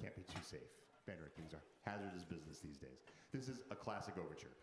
can't be too safe. Band rankings are hazardous business these days. This is a classic overture.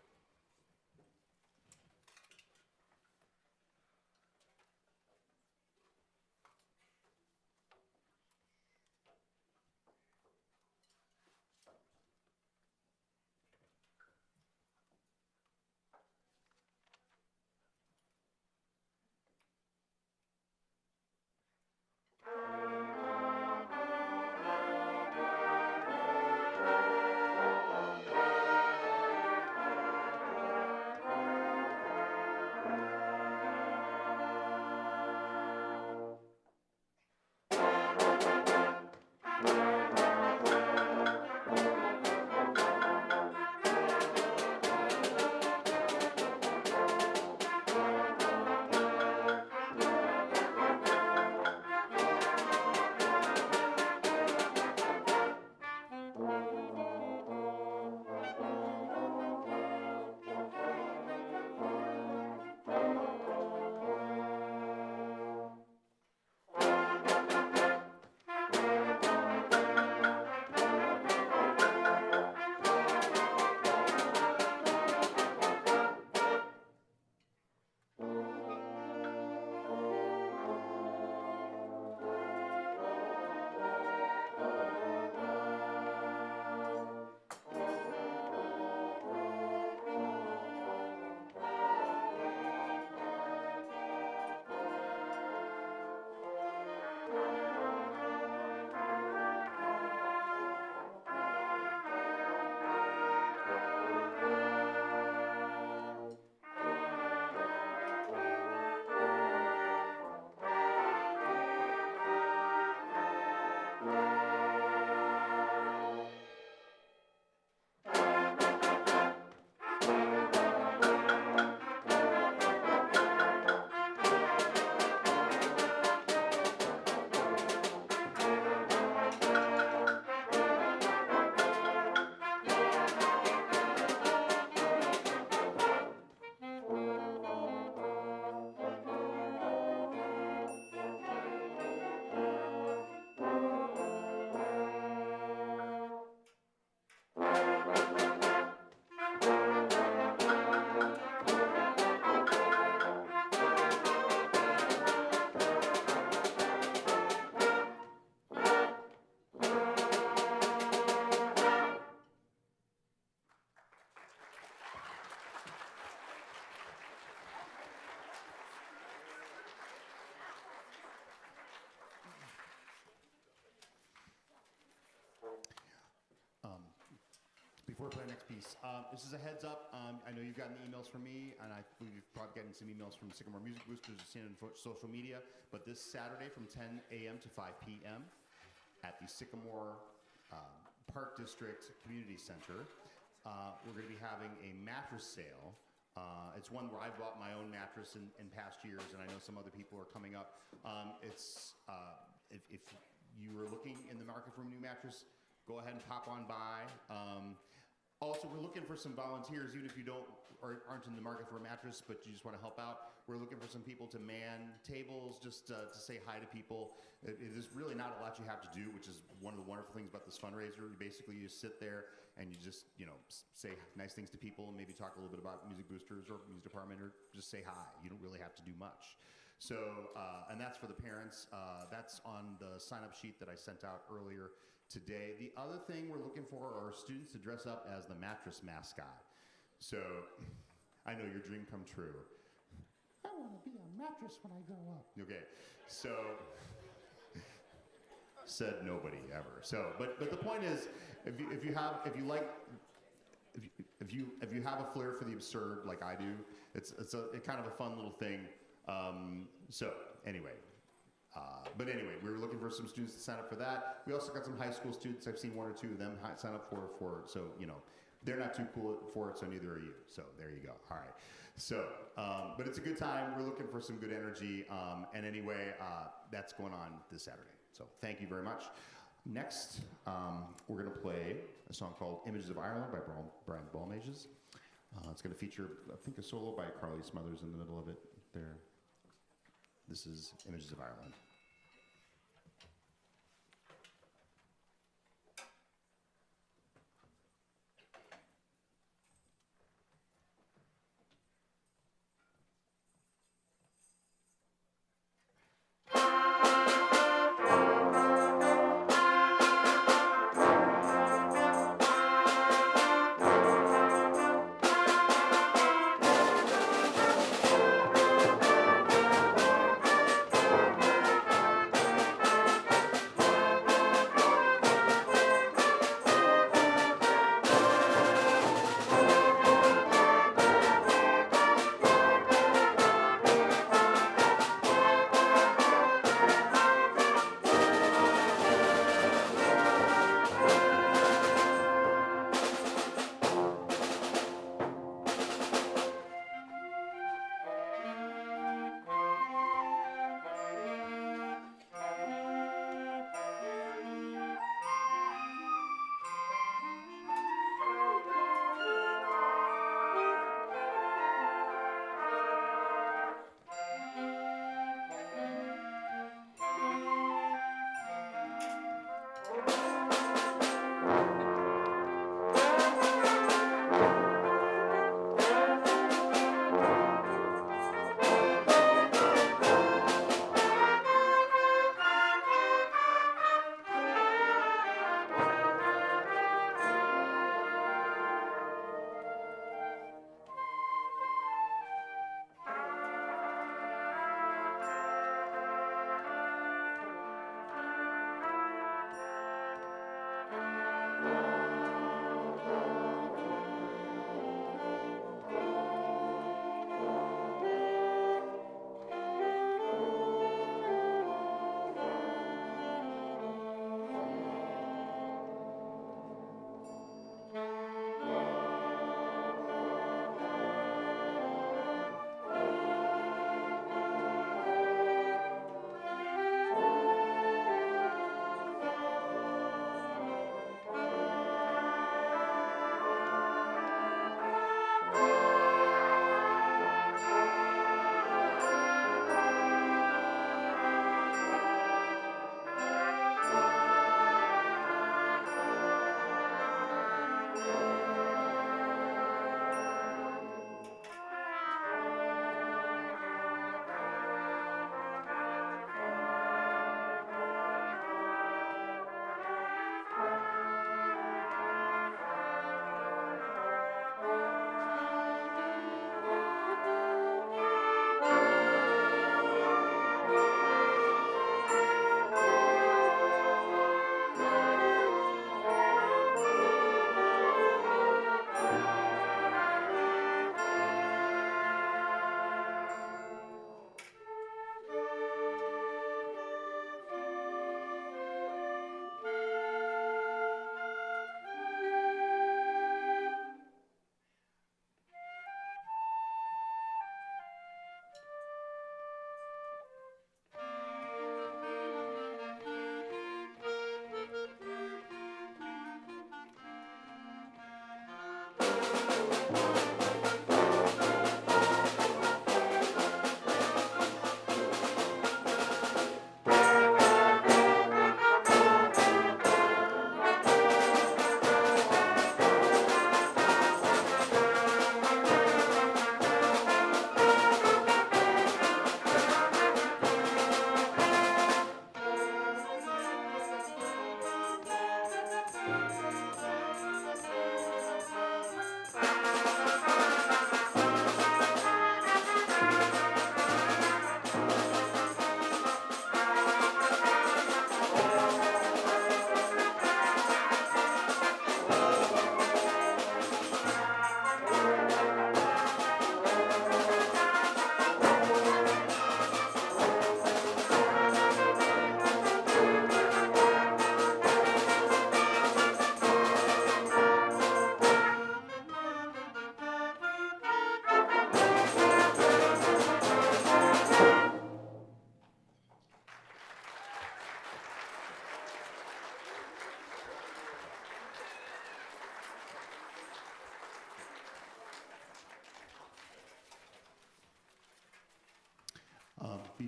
Before we play our next piece, this is a heads up. I know you've gotten emails from me, and I believe you've probably gotten some emails from Sycamore Music Boosters. You've seen it on social media. But this Saturday from 10 a.m. to 5 p.m. at the Sycamore Park District Community Center, we're going to be having a mattress sale. It's one where I bought my own mattress in past years, and I know some other people are coming up. If you are looking in the market for a new mattress, go ahead and pop on by. Also, we're looking for some volunteers, even if you aren't in the market for a mattress, but you just want to help out. We're looking for some people to man tables, just to say hi to people. There's really not a lot you have to do, which is one of the wonderful things about this fundraiser. Basically, you sit there and you just, say nice things to people, and maybe talk a little bit about Music Boosters or Music Department, or just say hi. You don't really have to do much. So, and that's for the parents. That's on the sign-up sheet that I sent out earlier today. The other thing we're looking for are students to dress up as the mattress mascot. So, I know your dream come true. I want to be a mattress when I grow up. Okay, so said nobody ever. So, but the point is, if you have a flair for the absurd like I do, it's kind of a fun little thing. So anyway. But anyway, we were looking for some students to sign up for that. We also got some high school students. I've seen one or two of them sign up for so, they're not too cool for it, so neither are you. So there you go. All right. So, but it's a good time. We're looking for some good energy. And anyway, that's going on this Saturday. So thank you very much. Next, we're going to play a song called Images of Ireland by Brian Balmages. It's going to feature, I think, a solo by Carly Smothers in the middle of it there. This is Images of Ireland.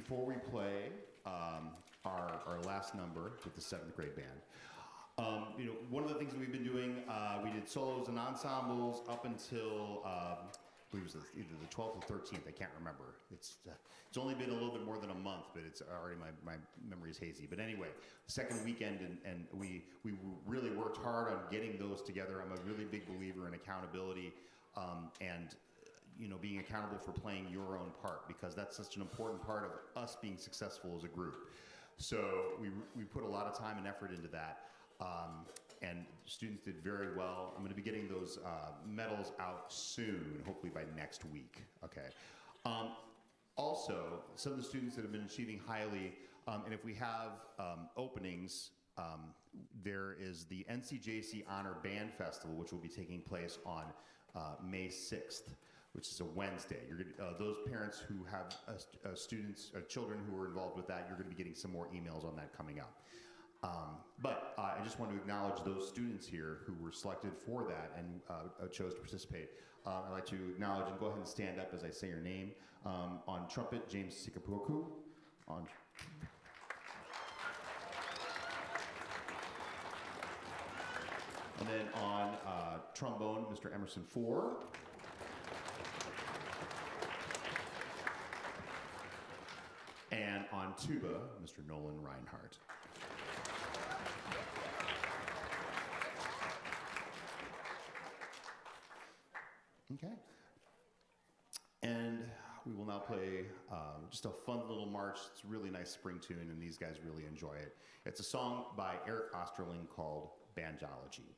before we play our last number with the 7th grade band, one of the things that we've been doing, we did solos and ensembles up until I believe it was either the 12th or 13th. I can't remember. It's only been a little bit more than a month, but it's already my memory is hazy. But anyway, second weekend, and we really worked hard on getting those together. I'm a really big believer in accountability and being accountable for playing your own part, because that's such an important part of us being successful as a group. So we put a lot of time and effort into that. And students did very well. I'm going to be getting those medals out soon, hopefully by next week. Okay. Also, some of the students that have been achieving highly, and if we have openings, there is the NCJC Honor Band Festival, which will be taking place on May 6th, which is a Wednesday. Those parents who have children who are involved with that, you're going to be getting some more emails on that coming up. But I just want to acknowledge those students here who were selected for that and chose to participate. I'd like to acknowledge, and go ahead and stand up as I say your name. On trumpet, James Sikapuoku. And then on trombone, Mr. Emerson Four. And on tuba, Mr. Nolan Reinhardt. Okay. And we will now play just a fun little march. It's a really nice spring tune, and these guys really enjoy it. It's a song by Eric Osterling called Banjology.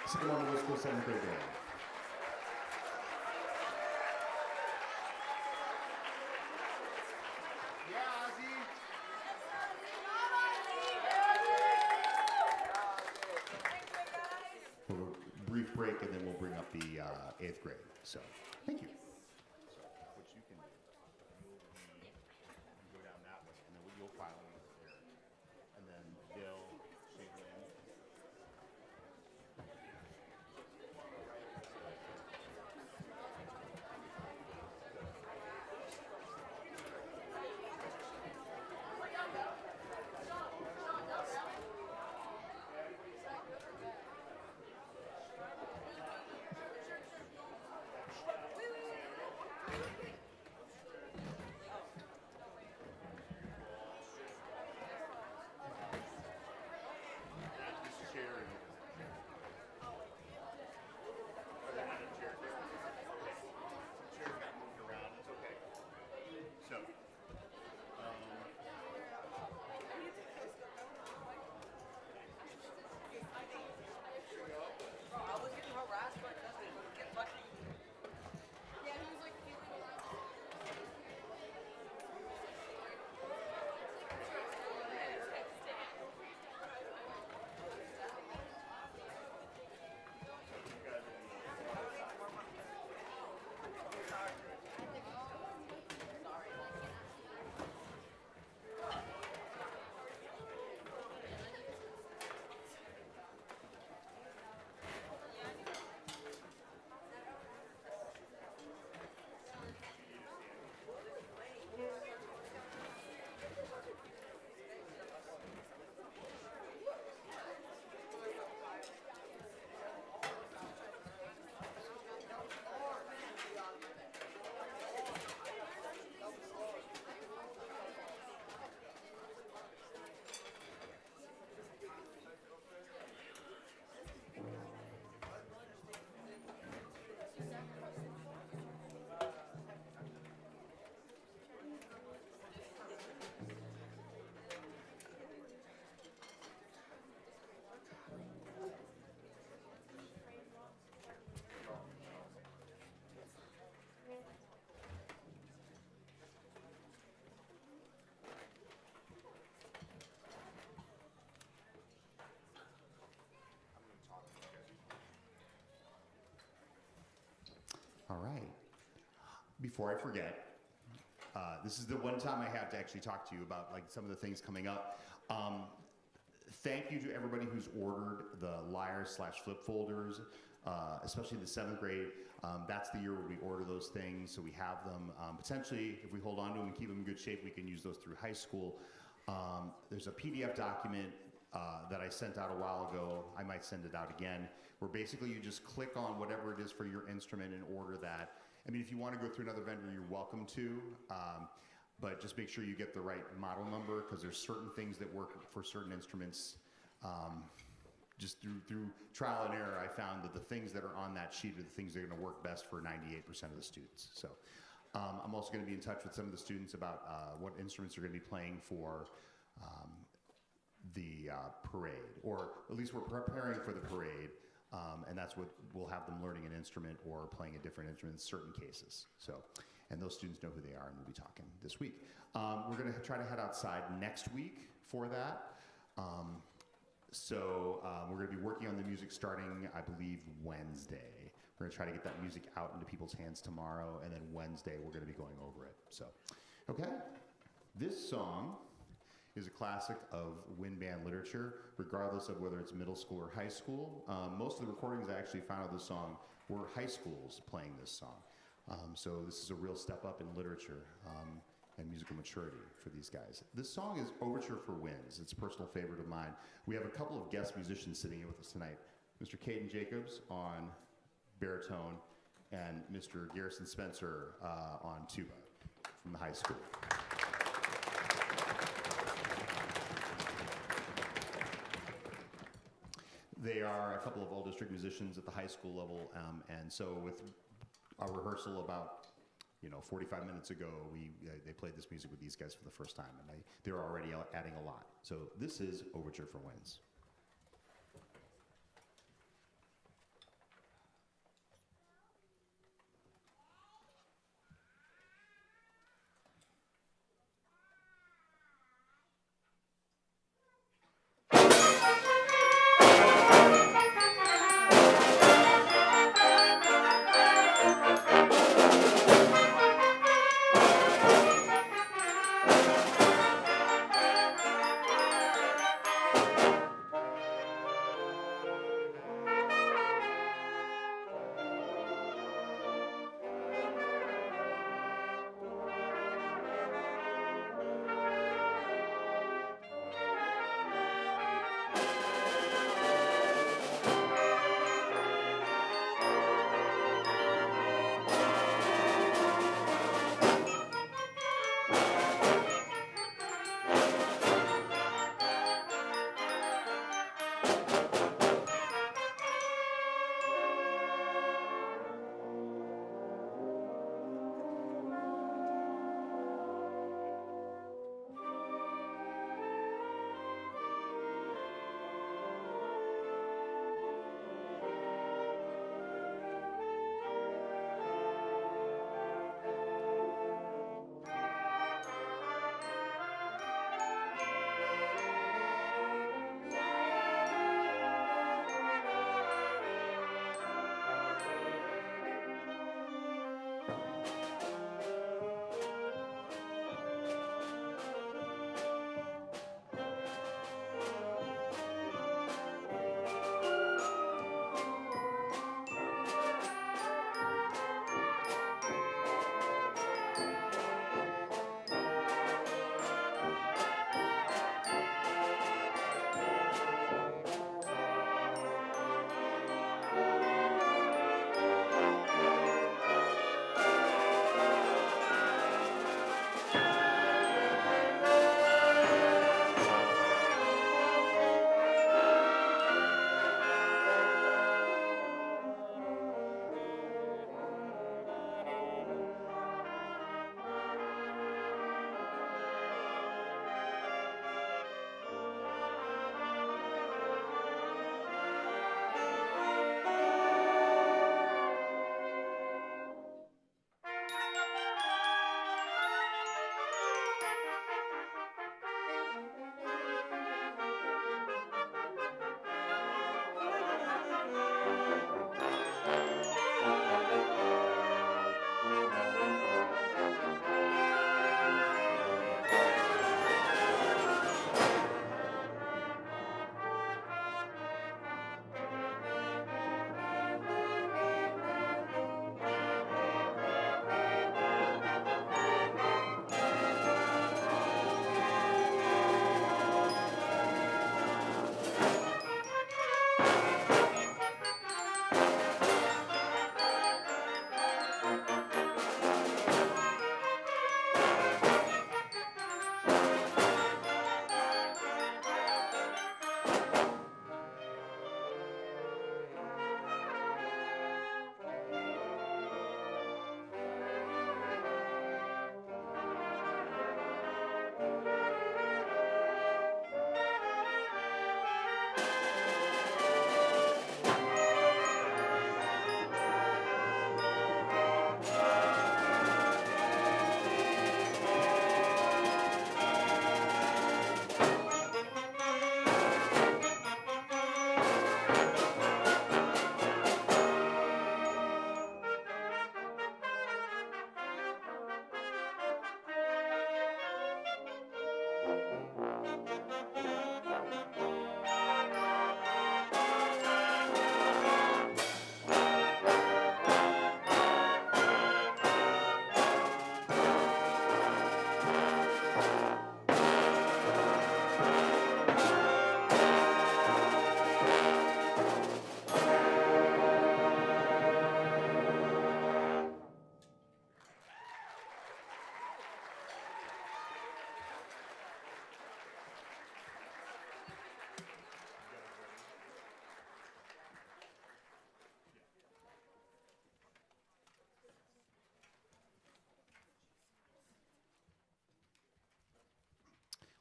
Sycamore 7th grade band. For a brief break, and then we'll bring up the 8th grade. So, thank you. So, what you can do, you go down that way, and then you'll file in there, and then they'll shake it in. before I forget, this is the one time I have to actually talk to you about like some of the things coming up. Thank you to everybody who's ordered the Liars/flip folders, especially the 7th grade. That's the year where we order those things, so we have them. Potentially, if we hold on to them and keep them in good shape, we can use those through high school. There's a PDF document that I sent out a while ago. I might send it out again, where basically you just click on whatever it is for your instrument and order that. I mean, if you want to go through another vendor, you're welcome to, but just make sure you get the right model number, because there's certain things that work for certain instruments. Just through trial and error, I found that the things that are on that sheet are the things that are going to work best for 98% of the students. So I'm also going to be in touch with some of the students about what instruments are going to be playing for the parade, or at least we're preparing for the parade, and that's what we'll have them learning an instrument or playing a different instrument in certain cases. So, and those students know who they are, and we'll be talking this week. We're going to try to head outside next week for that. We're going to be working on the music starting, I believe, Wednesday. We're going to try to get that music out into people's hands tomorrow, and then Wednesday we're going to be going over it. So, okay. This song is a classic of wind band literature, regardless of whether it's middle school or high school. Most of the recordings I actually found of this song were high schools playing this song. So this is a real step up in literature and musical maturity for these guys. This song is Overture for Winds. It's a personal favorite of mine. We have a couple of guest musicians sitting here with us tonight. Mr. Caden Jacobs on baritone and Mr. Garrison Spencer on tuba from the high school. They are a couple of all district musicians at the high school level, and so with our rehearsal about 45 minutes ago, they played this music with these guys for the first time, and they're already adding a lot. So this is Overture for Winds.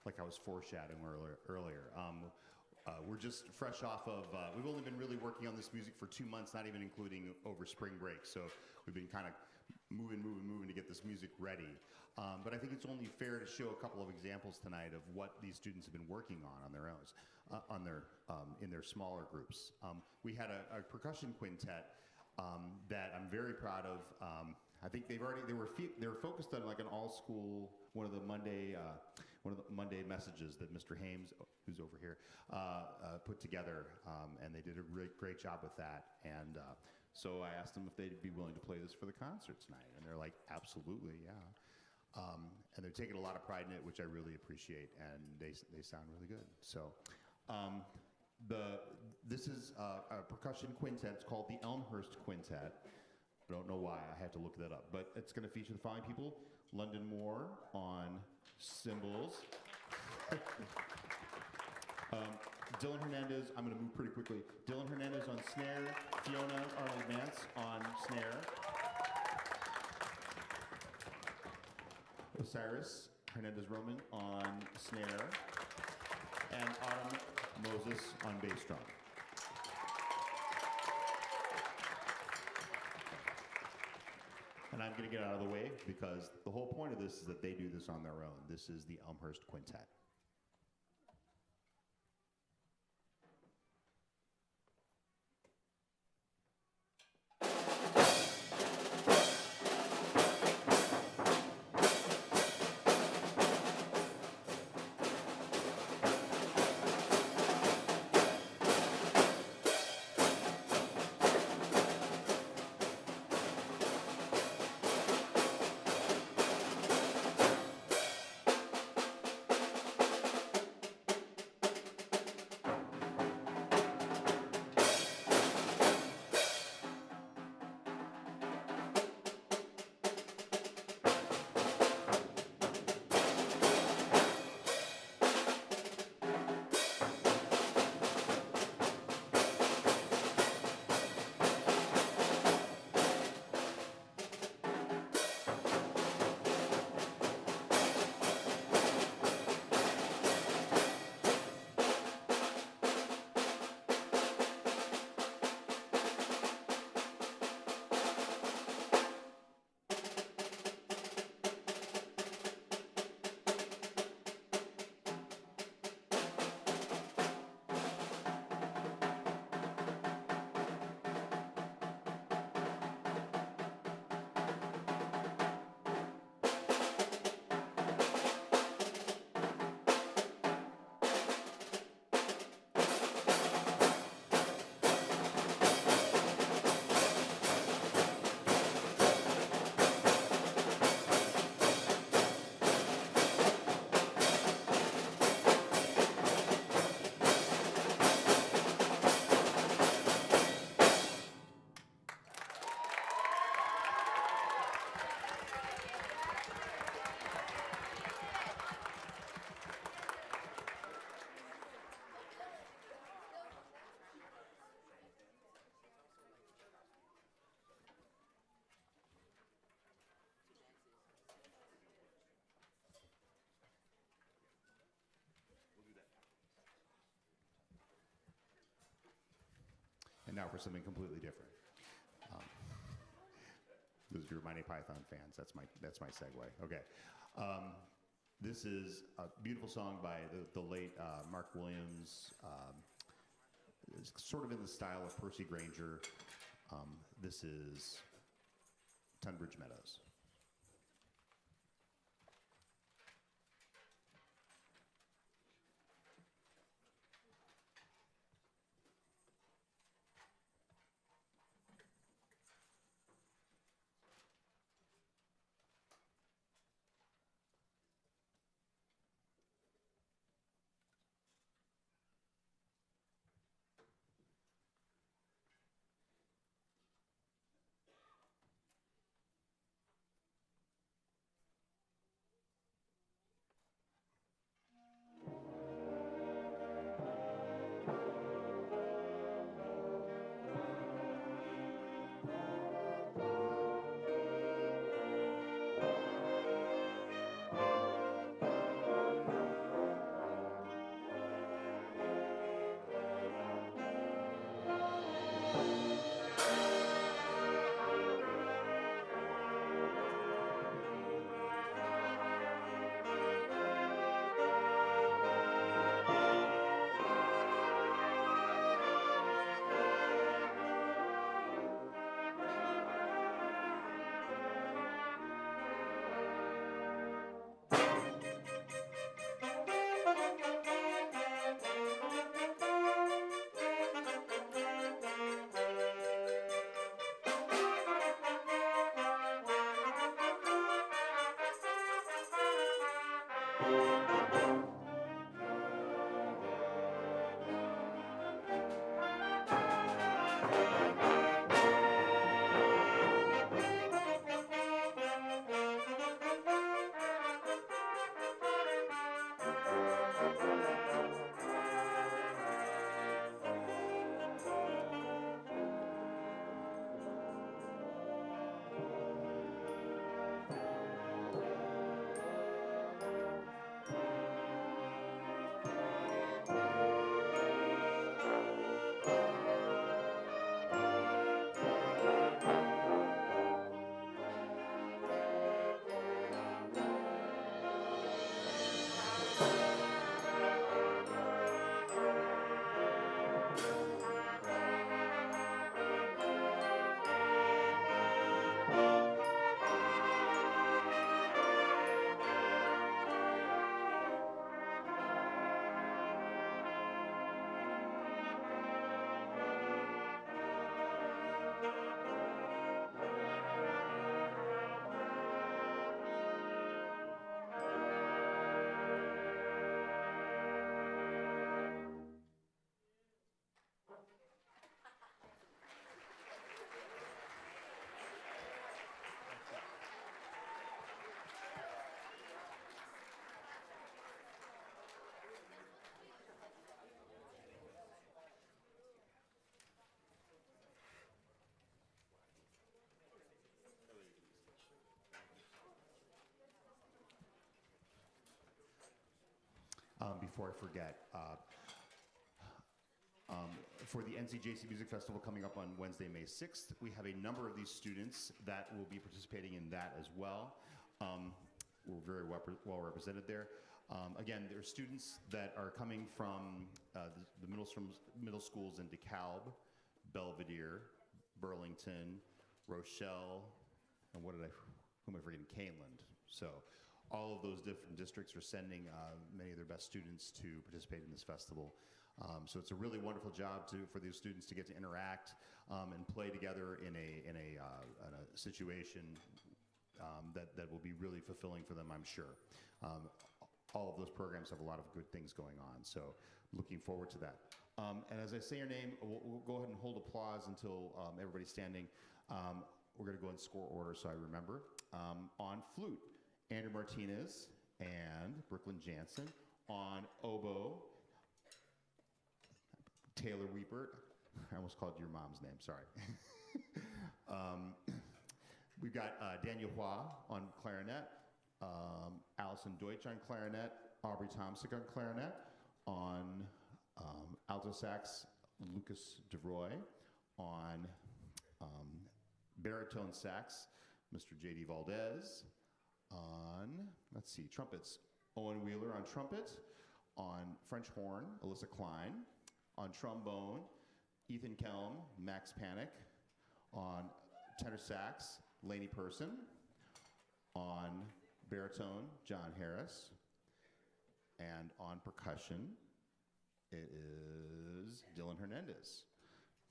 like I was foreshadowing earlier. We're just fresh off of, we've only been really working on this music for 2 months, not even including over spring break. So we've been kind of moving to get this music ready. But I think it's only fair to show a couple of examples tonight of what these students have been working on their own, in their smaller groups. We had a percussion quintet that I'm very proud of. I think they were focused on like an all-school, one of the Monday messages that Mr. Hames, who's over here, put together, and they did a great job with that. And so I asked them if they'd be willing to play this for the concert tonight, and they're like, absolutely, yeah. And they're taking a lot of pride in it, which I really appreciate, and they sound really good. So this is a percussion quintet. It's called the Elmhurst Quintet. I don't know why. I had to look that up. But it's going to feature the following people. London Moore on cymbals. Dylan Hernandez, I'm going to move pretty quickly. Dylan Hernandez on snare. Fiona Arnold-Mance on snare. Osiris Hernandez-Roman on snare. And Autumn Moses on bass drum. And I'm going to get out of the way because the whole point of this is that they do this on their own. This is the Elmhurst Quintet. And now for something completely different. Those of you who are Monty Python fans, that's my segue. Okay. This is a beautiful song by the late Mark Williams. It's sort of in the style of Percy Granger. This is Tunbridge Meadows. Before I forget, for the NCJC Music Festival coming up on Wednesday, May 6th, we have a number of these students that will be participating in that as well. We're very well represented there. Again, there are students that are coming from the middle schools in DeKalb, Belvedere, Burlington, Rochelle, and who am I forgetting? Caneland. So all of those different districts are sending many of their best students to participate in this festival. So it's a really wonderful job for these students to get to interact and play together in a situation that will be really fulfilling for them, I'm sure. All of those programs have a lot of good things going on, so looking forward to that. And as I say your name, we'll go ahead and hold applause until everybody's standing. We're going to go in score order so I remember. On flute, Andrew Martinez and Brooklyn Jansen. On oboe, Taylor Wiepert. I almost called your mom's name, sorry. We've got Daniel Hua on clarinet, Allison Deutsch on clarinet, Aubrey Tomsick on clarinet, on alto sax, Lucas DeVroy, on baritone sax, Mr. J.D. Valdez, on, let's see, trumpets, Owen Wheeler on trumpet, on French horn, Alyssa Klein, on trombone, Ethan Kelm, Max Panic, on tenor sax, Lainey Person, on baritone, John Harris, and on percussion, it is Dylan Hernandez.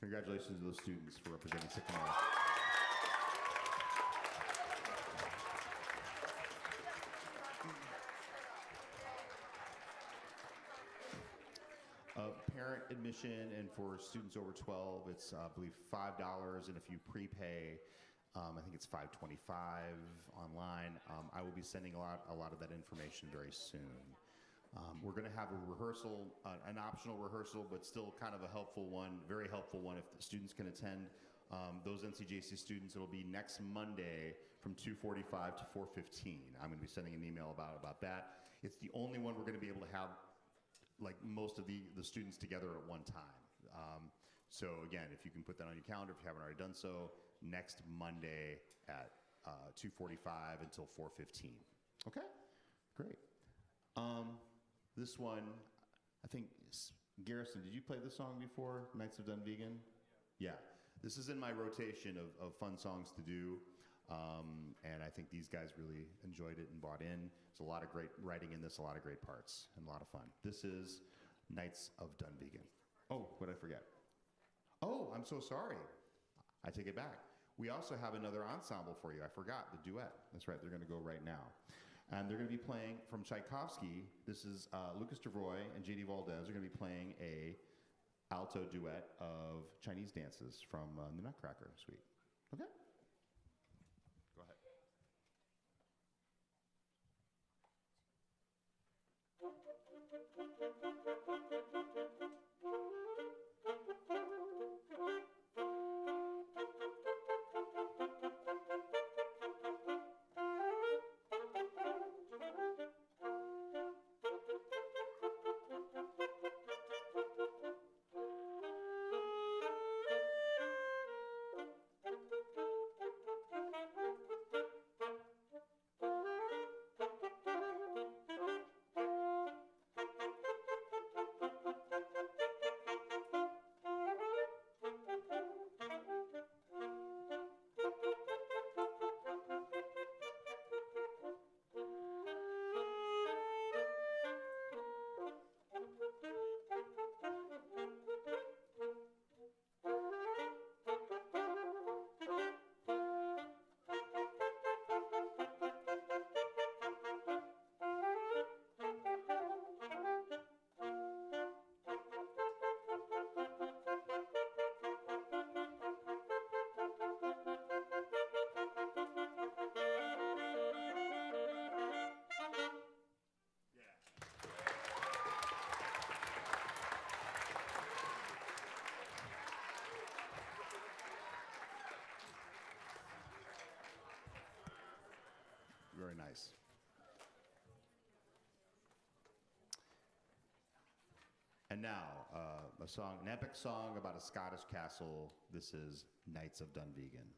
Congratulations to those students for representing Sycamore. Parent admission, and for students over 12, it's I believe $5, and if you prepay, I think it's $5.25 online. I will be sending a lot of that information very soon. We're going to have a rehearsal, an optional rehearsal, but still kind of a helpful one, very helpful one if the students can attend. Those NCJC students, it'll be next Monday from 2:45 to 4:15. I'm going to be sending an email about that. It's the only one we're going to be able to have like most of the students together at one time. So again, if you can put that on your calendar, if you haven't already done so, next Monday at 2:45 until 4:15. Okay, great. This one, I think, Garrison, did you play this song before, Knights of Dunvegan? Yeah, this is in my rotation of fun songs to do. And I think these guys really enjoyed it and bought in. There's a lot of great writing in this, a lot of great parts, and a lot of fun. This is Knights of Dunvegan. Oh, what did I forget? Oh, I'm so sorry. I take it back. We also have another ensemble for you. I forgot, the duet. That's right, they're going to go right now. And they're going to be playing from Tchaikovsky. This is Lucas DeVroy and J.D. Valdez are going to be playing a alto duet of Chinese dances from the Nutcracker Suite. Okay? Go ahead. Very nice. And now, a song, an epic song about a Scottish castle. This is Knights of Dunvegan.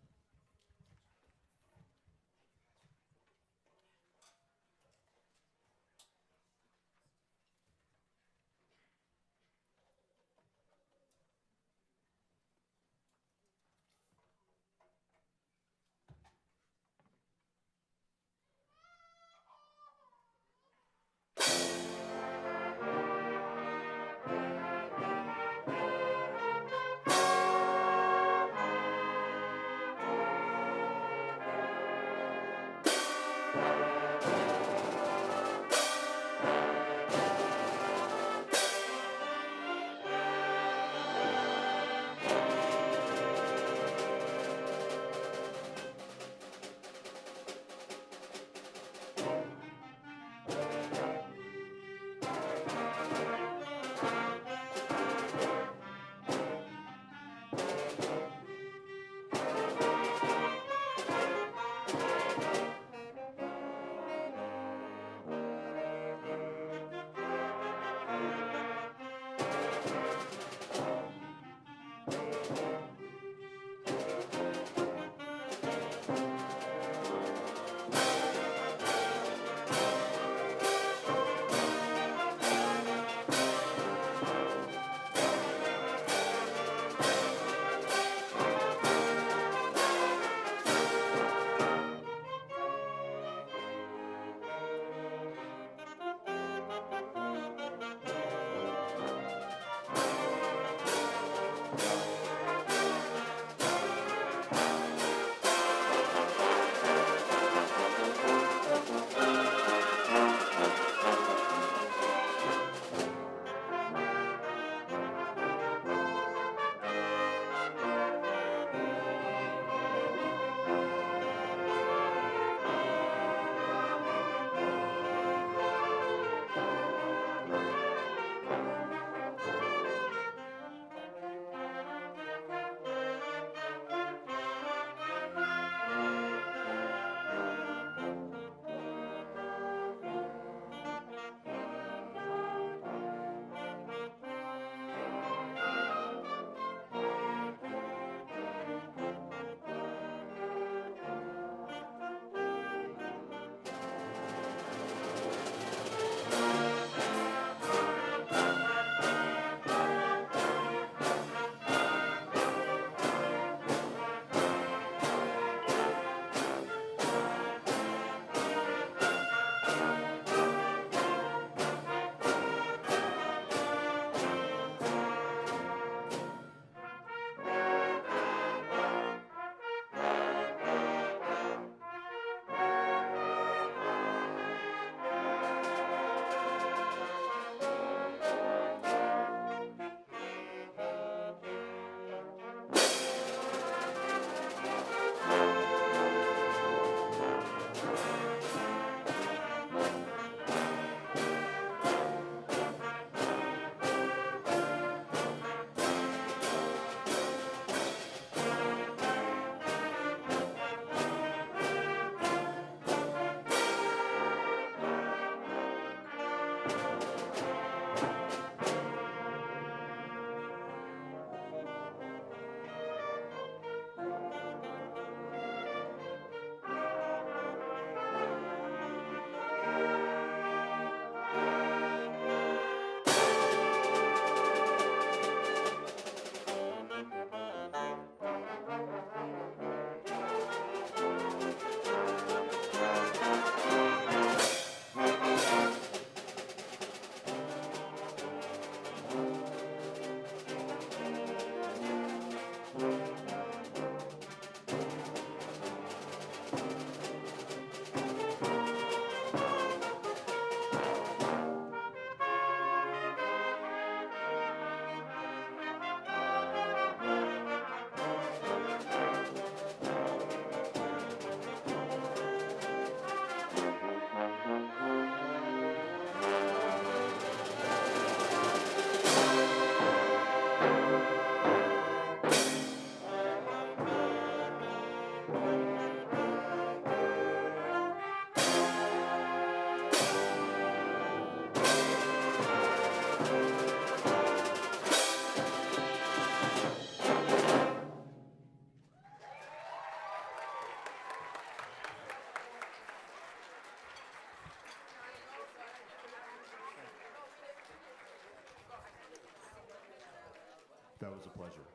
That was a pleasure.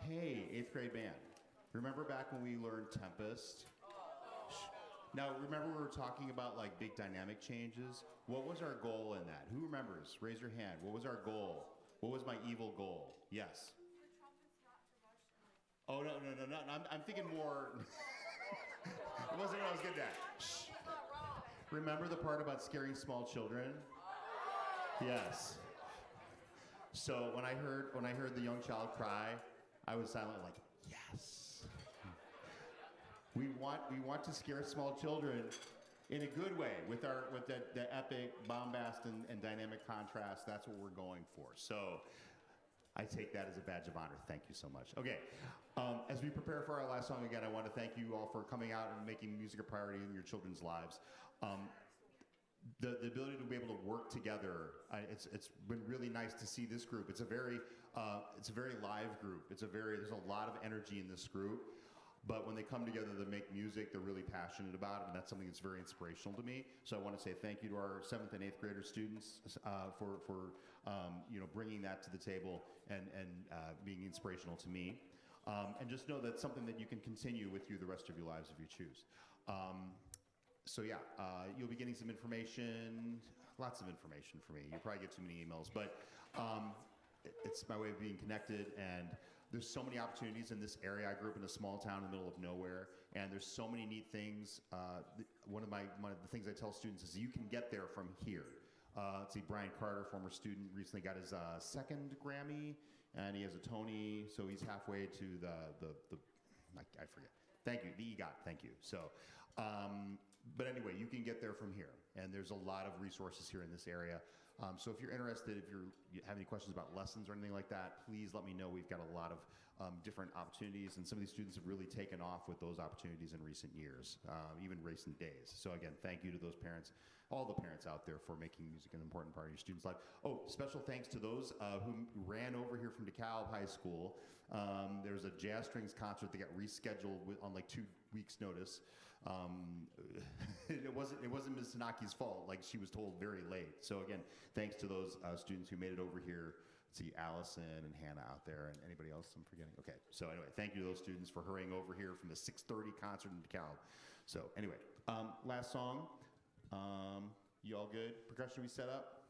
Hey, 8th grade band. Remember back when we learned Tempest? Now, remember we were talking about like big dynamic changes? What was our goal in that? Who remembers? Raise your hand. What was our goal? What was my evil goal? Yes. Oh, no. I'm thinking more. It wasn't what I was getting at. Shh. Remember the part about scaring small children? Yes. So when I heard the young child cry, I was silent like, yes. We want to scare small children in a good way with the epic bombast and dynamic contrast. That's what we're going for. So I take that as a badge of honor. Thank you so much. Okay, as we prepare for our last song again, I want to thank you all for coming out and making music a priority in your children's lives. The ability to be able to work together, it's been really nice to see this group. It's a very live group. There's a lot of energy in this group. But when they come together to make music, they're really passionate about it, and that's something that's very inspirational to me. So I want to say thank you to our 7th and 8th grader students for bringing that to the table and being inspirational to me. And just know that's something that you can continue with you the rest of your lives if you choose. You'll be getting some information, lots of information for me. You'll probably get too many emails, but it's my way of being connected, and there's so many opportunities in this area. I grew up in a small town in the middle of nowhere, and there's so many neat things. One of the things I tell students is you can get there from here. Let's see, Brian Carter, former student, recently got his second Grammy, and he has a Tony, so he's halfway to I forget. Thank you, the EGOT, thank you. So, but anyway, you can get there from here, and there's a lot of resources here in this area. So if you're interested, if you have any questions about lessons or anything like that, please let me know. We've got a lot of different opportunities, and some of these students have really taken off with those opportunities in recent years, even recent days. So again, thank you to those parents, all the parents out there, for making music an important part of your students' life. Oh, special thanks to those who ran over here from DeKalb High School. There was a jazz strings concert that got rescheduled on like 2 weeks' notice. It wasn't Ms. Tanaki's fault. Like, she was told very late. So again, thanks to those students who made it over here. Let's see, Allison and Hannah out there, and anybody else I'm forgetting. Okay, so anyway, thank you to those students for hurrying over here from the 6:30 concert in DeKalb. So anyway, last song. You all good? Percussion we set up?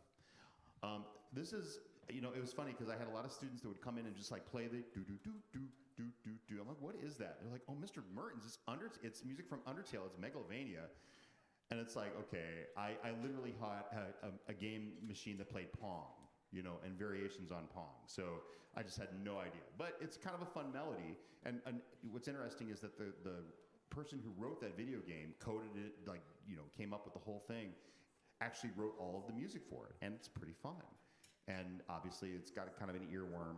This is, it was funny because I had a lot of students that would come in and just like play the do-do-do-do-do-do-do. I'm like, what is that? They're like, oh, Mr. Mertens, it's music from Undertale. It's Megalovania. And it's like, okay, I literally had a game machine that played Pong, and variations on Pong. So I just had no idea. But it's kind of a fun melody. And what's interesting is that the person who wrote that video game, coded it, came up with the whole thing, actually wrote all of the music for it. And it's pretty fun. And obviously, it's got kind of an earworm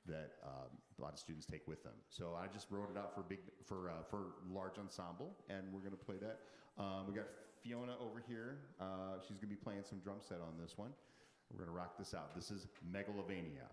that a lot of students take with them. So I just wrote it out for large ensemble, and we're going to play that. We got Fiona over here. She's going to be playing some drum set on this one. We're going to rock this out. This is Megalovania.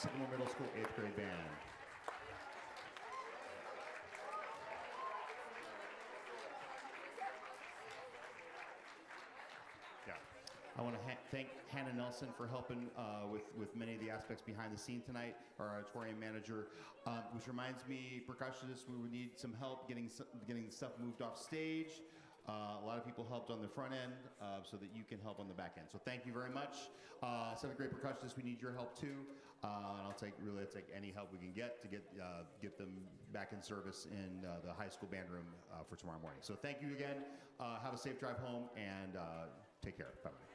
Sycamore Middle School 8th grade band. I want to thank Hannah Nelson for helping with many of the aspects behind the scene tonight, our auditorium manager, which reminds me, percussionists, we would need some help getting stuff moved off stage. A lot of people helped on the front end so that you can help on the back end. So thank you very much. 7th grade percussionists, we need your help too. And I'll take any help we can get to get them back in service in the high school band room for tomorrow morning. So thank you again. Have a safe drive home and take care. Bye-bye.